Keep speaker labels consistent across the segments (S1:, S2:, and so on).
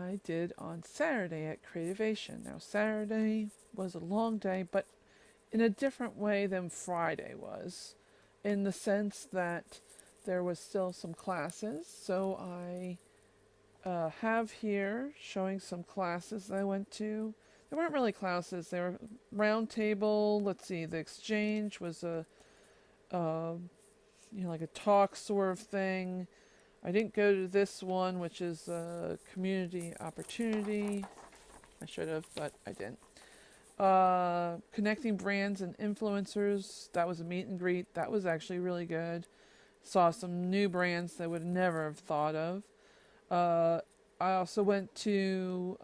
S1: I did on Saturday at Creativation. Now, Saturday was a long day, but in a different way than Friday was, in the sense that there was still some classes. So I have here showing some classes that I went to. They weren't really classes, they were round table. Let's see, the exchange was a like a talk sort of thing. I didn't go to this one, which is a community opportunity. I should have, but I didn't. Connecting brands and influencers. That was a meet and greet. That was actually really good. Saw some new brands that I would never have thought of. I also went to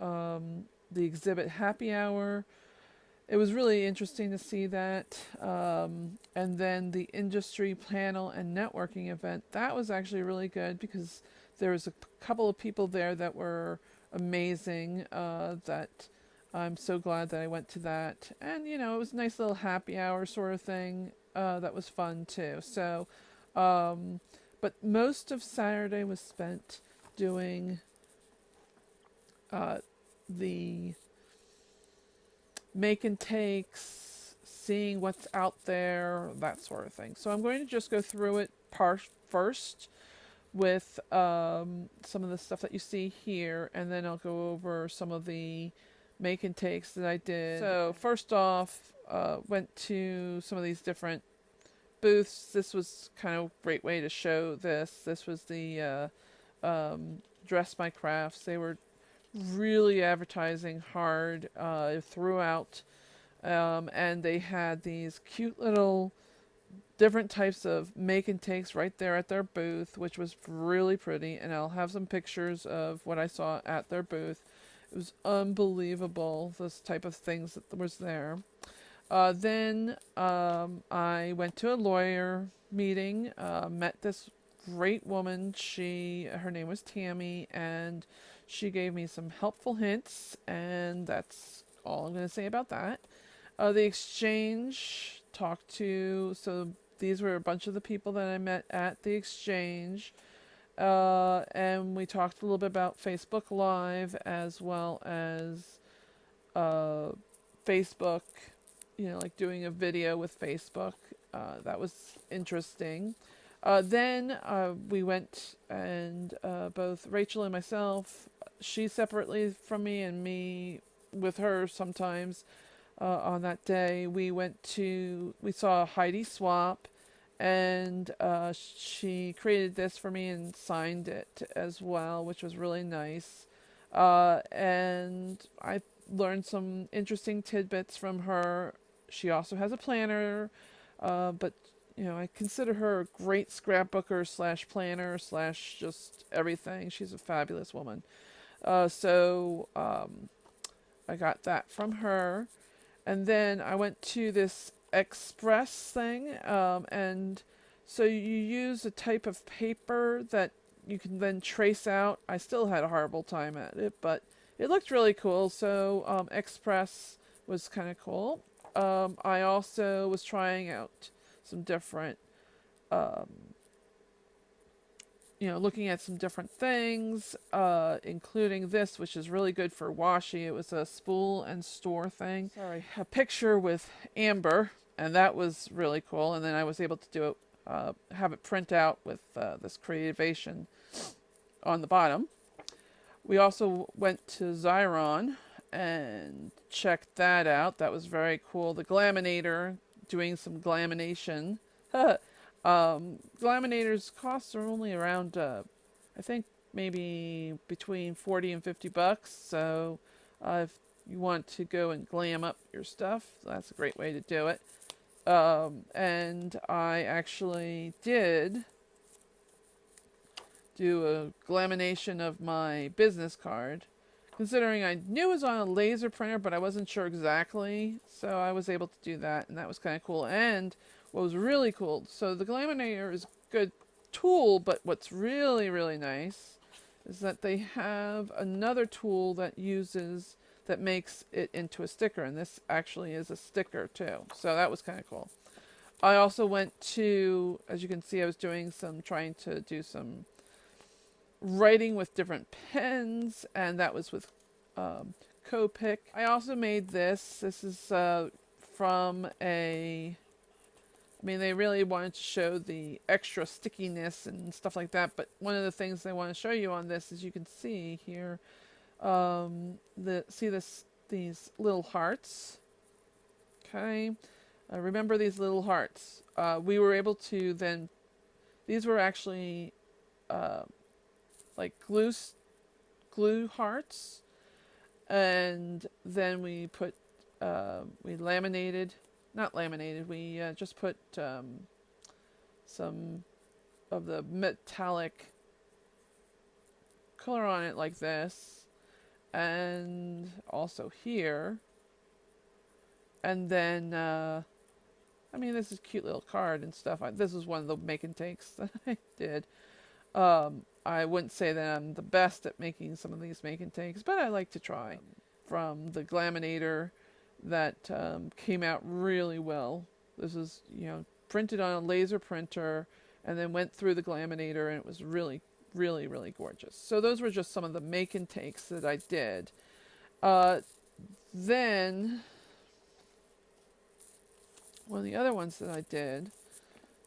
S1: the exhibit happy hour. It was really interesting to see that. And then the industry panel and networking event. That was actually really good because there was a couple of people there that were amazing, that I'm so glad that I went to that. And, it was a nice little happy hour sort of thing. That was fun too. So, but most of Saturday was spent doing the make and takes, seeing what's out there, that sort of thing. So I'm going to just go through it first with some of the stuff that you see here, and then I'll go over some of the make and takes that I did. So first off, went to some of these different booths. This was kind of a great way to show this. This was the Dress My Crafts. They were really advertising hard throughout, and they had these cute little different types of make and takes right there at their booth, which was really pretty, and I'll have some pictures of what I saw at their booth. It was unbelievable, this type of things that was there. Then I went to a lawyer meeting, met this great woman. Her name was Tammy, and she gave me some helpful hints, and that's all I'm going to say about that. The exchange, so these were a bunch of the people that I met at the exchange, and we talked a little bit about Facebook Live as well as Facebook, like doing a video with Facebook. That was interesting. Then we went, and both Rachel and myself, she separately from me and me with her sometimes, on that day, we saw Heidi Swapp, and she created this for me and signed it as well, which was really nice. And I learned some interesting tidbits from her. She also has a planner, but I consider her a great scrapbooker / planner / just everything. She's a fabulous woman. So I got that from her. And then I went to this Express thing, and so you use a type of paper that you can then trace out. I still had a horrible time at it, but it looked really cool. So Express was kind of cool. I also was trying out some different, looking at some different things, including this, which is really good for washi. It was a spool and store thing. Sorry, a picture with Amber, and that was really cool. And then I was able to do it, have it print out with this Creativation on the bottom. We also went to XYRON and checked that out. That was very cool. The Glaminator, doing some glamination. Glaminator's costs are only around, I think maybe between $40 and $50. So if you want to go and glam up your stuff, that's a great way to do it. And I actually did do a glamination of my business card, considering I knew it was on a laser printer, but I wasn't sure exactly. So I was able to do that, and that was kind of cool. And what was really cool, so the Glaminator is a good tool, but what's really, really nice is that they have another tool that makes it into a sticker, and this actually is a sticker too. So that was kind of cool. I also went to, as you can see, I was trying to do some writing with different pens, and that was with Copic. I also made this. This is from a... I mean, they really wanted to show the extra stickiness and stuff like that, but one of the things they want to show you on this is you can see here, these little hearts. Okay, remember these little hearts. We were able to then, these were actually like glue hearts, and then we put, we laminated, not laminated, we just put some of the metallic color on it like this, and also here. And then, I mean, this is a cute little card and stuff. This is one of the make and takes that I did. I wouldn't say that I'm the best at making some of these make and takes, but I like to try. From the Glaminator that came out really well. This is, you know, printed on a laser printer and then went through the Glaminator, and it was really, really, really gorgeous. So those were just some of the make and takes that I did. Then one of the other ones that I did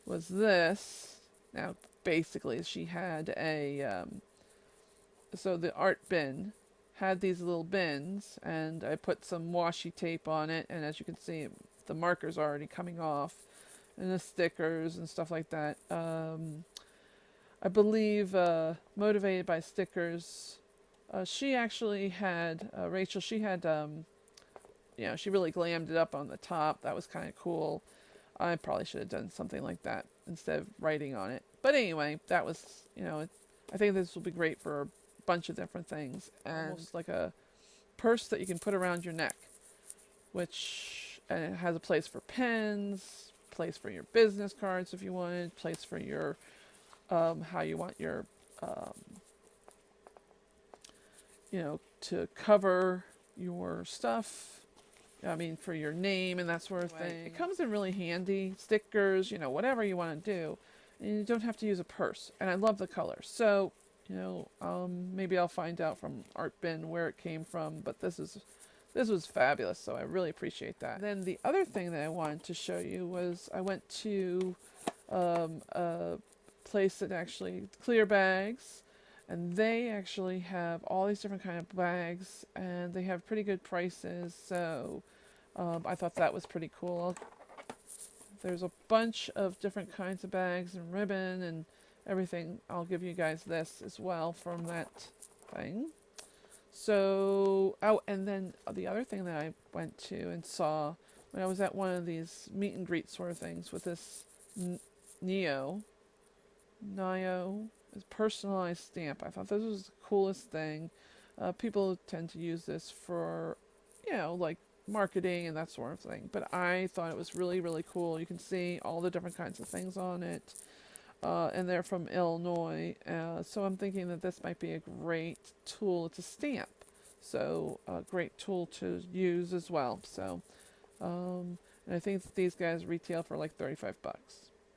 S1: was this. Now, basically, she had a, so the ArtBin had these little bins, and I put some washi tape on it, and as you can see, the marker's already coming off, and the stickers and stuff like that. I believe Motivated by Stickers, she actually had, Rachel, she had, you know, she really glammed it up on the top. That was kind of cool. I probably should have done something like that instead of writing on it. But anyway, that was, you know, I think this will be great for a bunch of different things. And almost like a purse that you can put around your neck, which, and it has a place for pens, place for your business cards if you wanted, place for your, how you want your, you know, to cover your stuff. I mean, for your name and that sort of thing. It comes in really handy. Stickers, you know, whatever you want to do. And you don't have to use a purse. And I love the color. So, you know, maybe I'll find out from ArtBin where it came from. But this was fabulous. So I really appreciate that. Then the other thing that I wanted to show you was I went to a place that actually clear bags. And they actually have all these different kind of bags, and they have pretty good prices. So I thought that was pretty cool. There's a bunch of different kinds of bags and ribbon and everything. I'll give you guys this as well from that thing. So, oh, and then the other thing that I went to and saw when I was at one of these meet and greet sort of things with this Nio is personalized stamp. I thought this was the coolest thing. People tend to use this for, you know, like marketing and that sort of thing. But I thought it was really, really cool. You can see all the different kinds of things on it. And they're from Illinois. So I'm thinking that this might be a great tool to stamp. So a great tool to use as well. So, and I think that these guys retail for like $35.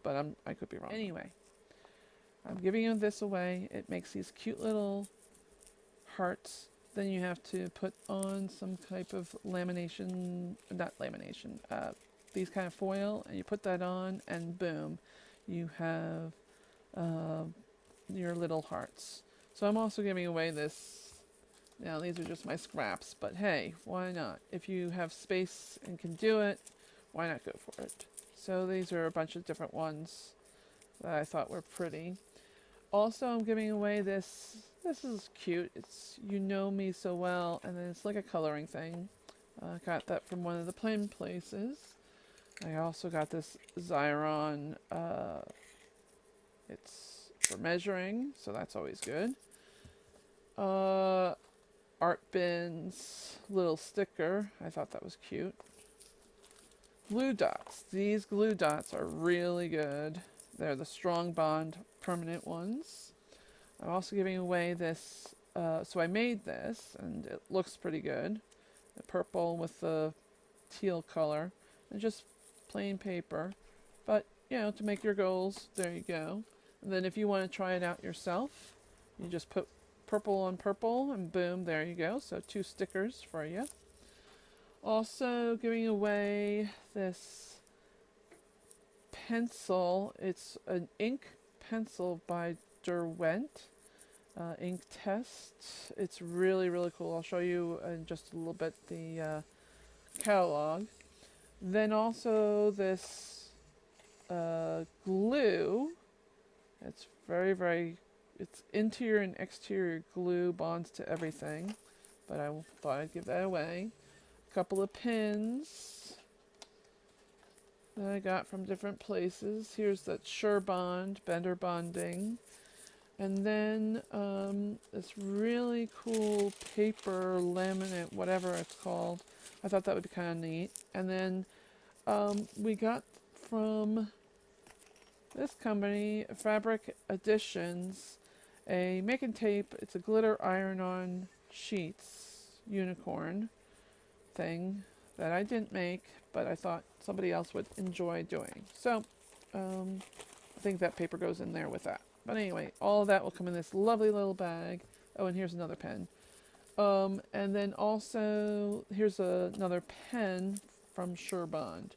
S1: But I could be wrong. Anyway. I'm giving you this away. It makes these cute little hearts. Then you have to put on some type of lamination, not lamination, these kind of foil, and you put that on, and boom, you have your little hearts. So I'm also giving away this. Now these are just my scraps, but hey, why not? If you have space and can do it, why not go for it? So these are a bunch of different ones that I thought were pretty. Also, I'm giving away this. This is cute. It's You Know Me So Well, and then it's like a coloring thing. I got that from one of the plain places. I also got this XYRON. It's for measuring, so that's always good. ArtBin's little sticker. I thought that was cute. Glue dots. These glue dots are really good. They're the Strong Bond permanent ones. I'm also giving away this, so I made this, and it looks pretty good. The purple with the teal color, and just plain paper. But, you know, to make your goals, there you go. And then if you want to try it out yourself, You just put purple on purple and boom, there you go. So 2 stickers for you. Also giving away this pencil. It's an ink pencil by DERWENT. INKTENSE. It's really, really cool. I'll show you in just a little bit the catalog. Then also this glue. It's very, very, it's interior and exterior glue, bonds to everything. But I thought I'd give that away. A couple of pins that I got from different places. Here's that SureBond, bender bonding. And then this really cool paper laminate, whatever it's called. I thought that would be kind of neat. And then we got from this company, Fabric Additions, a make and tape. It's a glitter iron-on sheets unicorn thing that I didn't make, but I thought somebody else would enjoy doing. So I think that paper goes in there with that. But anyway, all of that will come in this lovely little bag. Oh, and here's another pen. And then also, here's another pen from SureBond.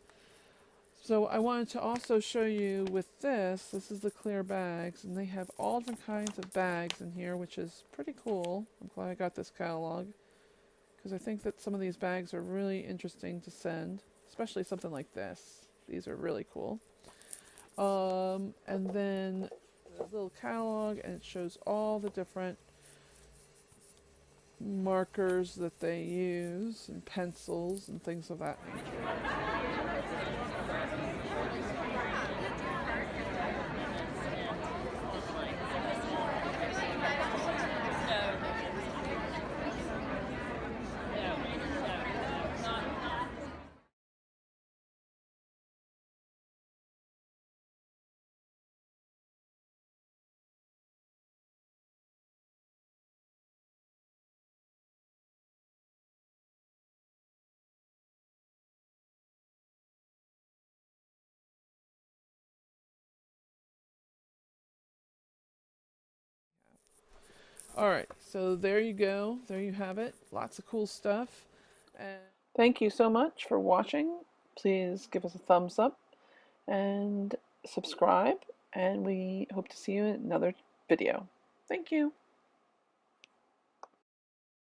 S1: So I wanted to also show you with this is the clear bags, and they have all different kinds of bags in here, which is pretty cool. I'm glad I got this catalog, because I think that some of these bags are really interesting to send, especially something like this. These are really cool. And then a little catalog, and it shows all the different markers that they use, and pencils, and things of that nature. Alright, so there you go. There you have it. Lots of cool stuff. And thank you so much for watching. Please give us a thumbs up and subscribe. And we hope to see you in another video. Thank you.